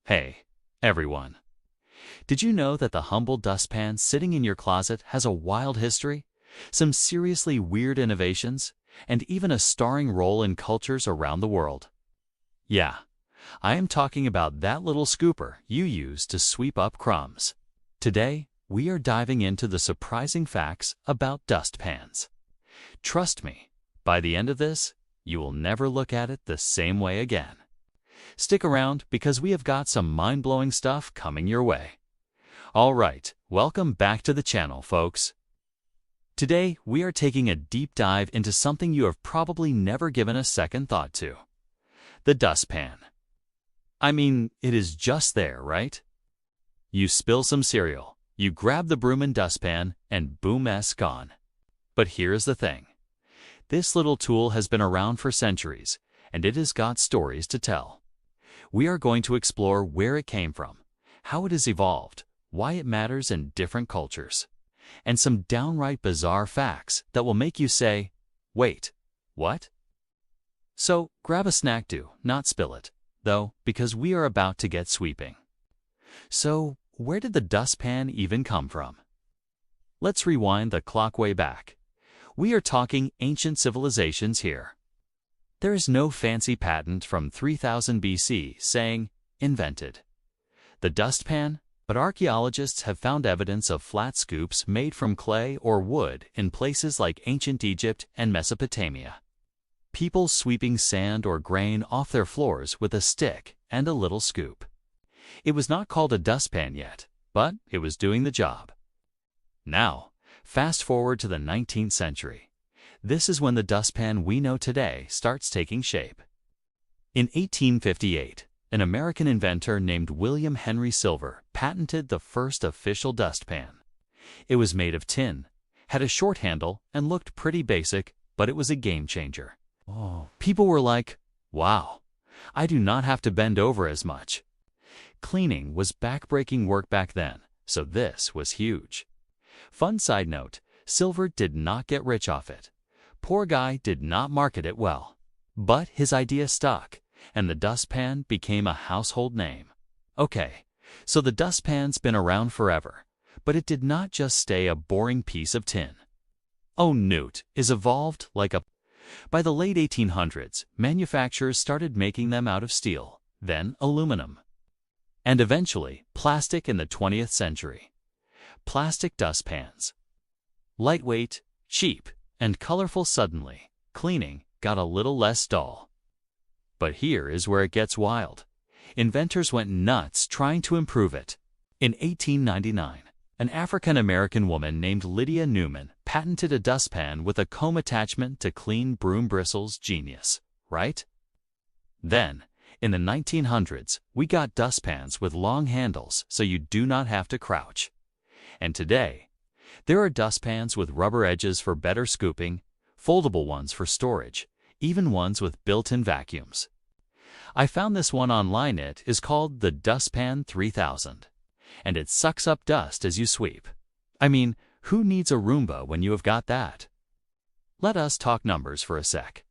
Hey, everyone. Did you know that the humble dustpan sitting in your closet has a wild history, some seriously weird innovations, and even a starring role in cultures around the world? Yeah, I am talking about that little scooper you use to sweep up crumbs. Today, we are diving into the surprising facts about dustpans. Trust me, by the end of this, you will never look at it the same way again. Stick around because we have got some mind-blowing stuff coming your way. All right, welcome back to the channel, folks. Today, we are taking a deep dive into something you have probably never given a second thought to. The dustpan. I mean, it is just there, right? You spill some cereal, you grab the broom and dustpan, and boom, mess gone. But here's the thing. This little tool has been around for centuries, and it has got stories to tell. We are going to explore where it came from, how it has evolved, why it matters in different cultures, and some downright bizarre facts that will make you say, wait, what? So grab a snack, do not spill it, though, because we are about to get sweeping. So where did the dustpan even come from? Let's rewind the clock way back. We are talking ancient civilizations here. There is no fancy patent from 3000 BC saying, invented the dustpan, but archaeologists have found evidence of flat scoops made from clay or wood in places like ancient Egypt and Mesopotamia. People sweeping sand or grain off their floors with a stick and a little scoop. It was not called a dustpan yet, but it was doing the job. Now, fast forward to the 19th century. This is when the dustpan we know today starts taking shape. In 1858, an American inventor named William Henry Silver patented the first official dustpan. It was made of tin, had a short handle, and looked pretty basic, but it was a game changer. People were like, wow, I do not have to bend over as much. Cleaning was backbreaking work back then, so this was huge. Fun side note, Silver did not get rich off it. Poor guy did not market it well. But his idea stuck, and the dustpan became a household name. Okay, so the dustpan's been around forever, but it did not just stay a boring piece of tin. Oh, Newt is evolved like a... By the late 1800s, manufacturers started making them out of steel, then aluminum, and eventually plastic in the 20th century. Plastic dustpans. Lightweight, cheap, and colorful. Suddenly, cleaning got a little less dull. But here is where it gets wild. Inventors went nuts trying to improve it. In 1899, an African-American woman named Lydia Newman patented a dustpan with a comb attachment to clean broom bristles. Genius, right? Then, in the 1900s, we got dustpans with long handles so you do not have to crouch. And today, there are dustpans with rubber edges for better scooping, foldable ones for storage, even ones with built-in vacuums. I found this one online. It is called the Dustpan 3000, and it sucks up dust as you sweep. I mean, who needs a Roomba when you have got that? Let us talk numbers for a sec.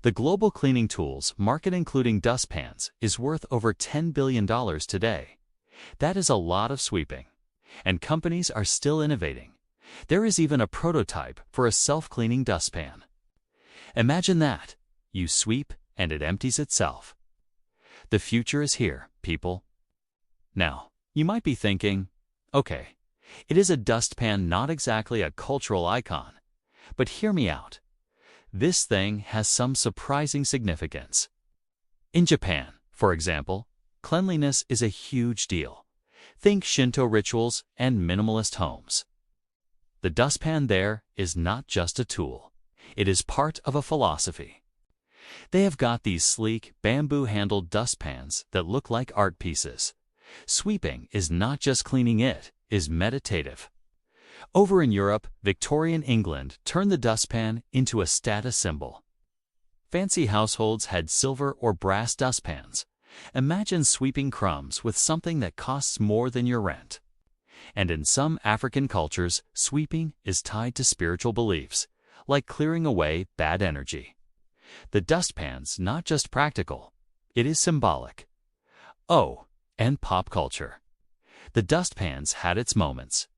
The global cleaning tools market, including dustpans, is worth over $10 billion today. That is a lot of sweeping, and companies are still innovating. There is even a prototype for a self-cleaning dustpan. Imagine that. You sweep and it empties itself. The future is here, people. Now, you might be thinking, okay, it is a dustpan, not exactly a cultural icon. But hear me out. This thing has some surprising significance. In Japan, for example, cleanliness is a huge deal. Think Shinto rituals and minimalist homes. The dustpan there is not just a tool. It is part of a philosophy. They have got these sleek, bamboo-handled dustpans that look like art pieces. Sweeping is not just cleaning, it is meditative. Over in Europe, Victorian England turned the dustpan into a status symbol. Fancy households had silver or brass dustpans. Imagine sweeping crumbs with something that costs more than your rent. And in some African cultures, sweeping is tied to spiritual beliefs, like clearing away bad energy. The dustpan's not just practical, it is symbolic. Oh, and pop culture. The dustpans had its moments.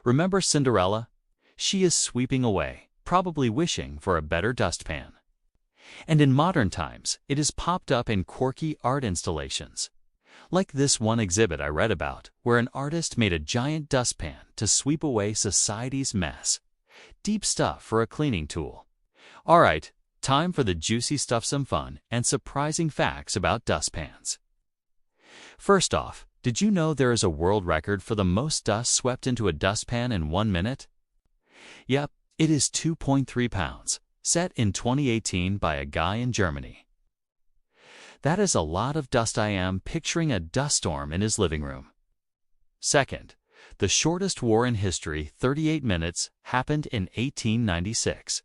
Remember Cinderella? She is sweeping away, probably wishing for a better dustpan. And in modern times, it has popped up in quirky art installations. Like this one exhibit I read about, where an artist made a giant dustpan to sweep away society's mess. Deep stuff for a cleaning tool. All right, time for the juicy stuff, some fun and surprising facts about dustpans. First off, did you know there is a world record for the most dust swept into a dustpan in 1 minute? Yep, it is 2.3 pounds, set in 2018 by a guy in Germany. That is a lot of dust. I am picturing a dust storm in his living room. Second, the shortest war in history, 38 minutes, happened in 1896.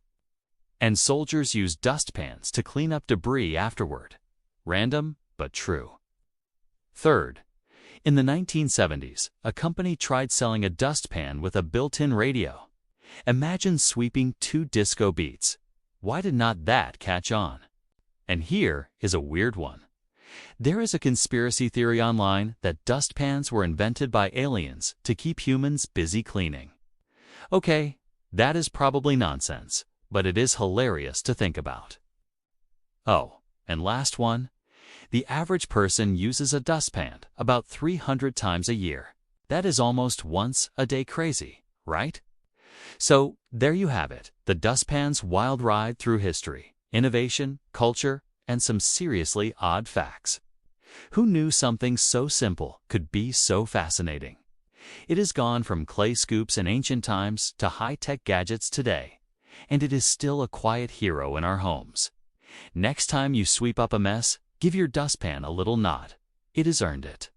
And soldiers used dustpans to clean up debris afterward. Random, but true. Third, in the 1970s, a company tried selling a dustpan with a built-in radio. Imagine sweeping 2 disco beats. Why did not that catch on? And here is a weird one. There is a conspiracy theory online that dustpans were invented by aliens to keep humans busy cleaning. Okay, that is probably nonsense, but it is hilarious to think about. Oh, and last one. The average person uses a dustpan about 300 times a year. That is almost once a day. Crazy, right? So, there you have it, the dustpan's wild ride through history, innovation, culture, and some seriously odd facts. Who knew something so simple could be so fascinating? It has gone from clay scoops in ancient times to high-tech gadgets today, and it is still a quiet hero in our homes. Next time you sweep up a mess, give your dustpan a little nod. It has earned it.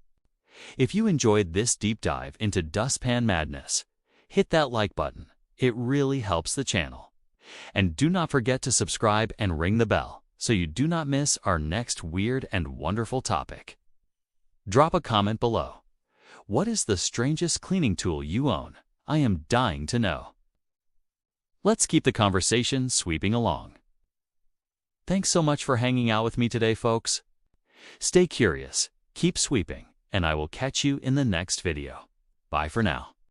If you enjoyed this deep dive into dustpan madness, hit that like button. It really helps the channel. And do not forget to subscribe and ring the bell so you do not miss our next weird and wonderful topic. Drop a comment below. What is the strangest cleaning tool you own? I am dying to know. Let's keep the conversation sweeping along. Thanks so much for hanging out with me today, folks. Stay curious, keep sweeping, and I will catch you in the next video. Bye for now.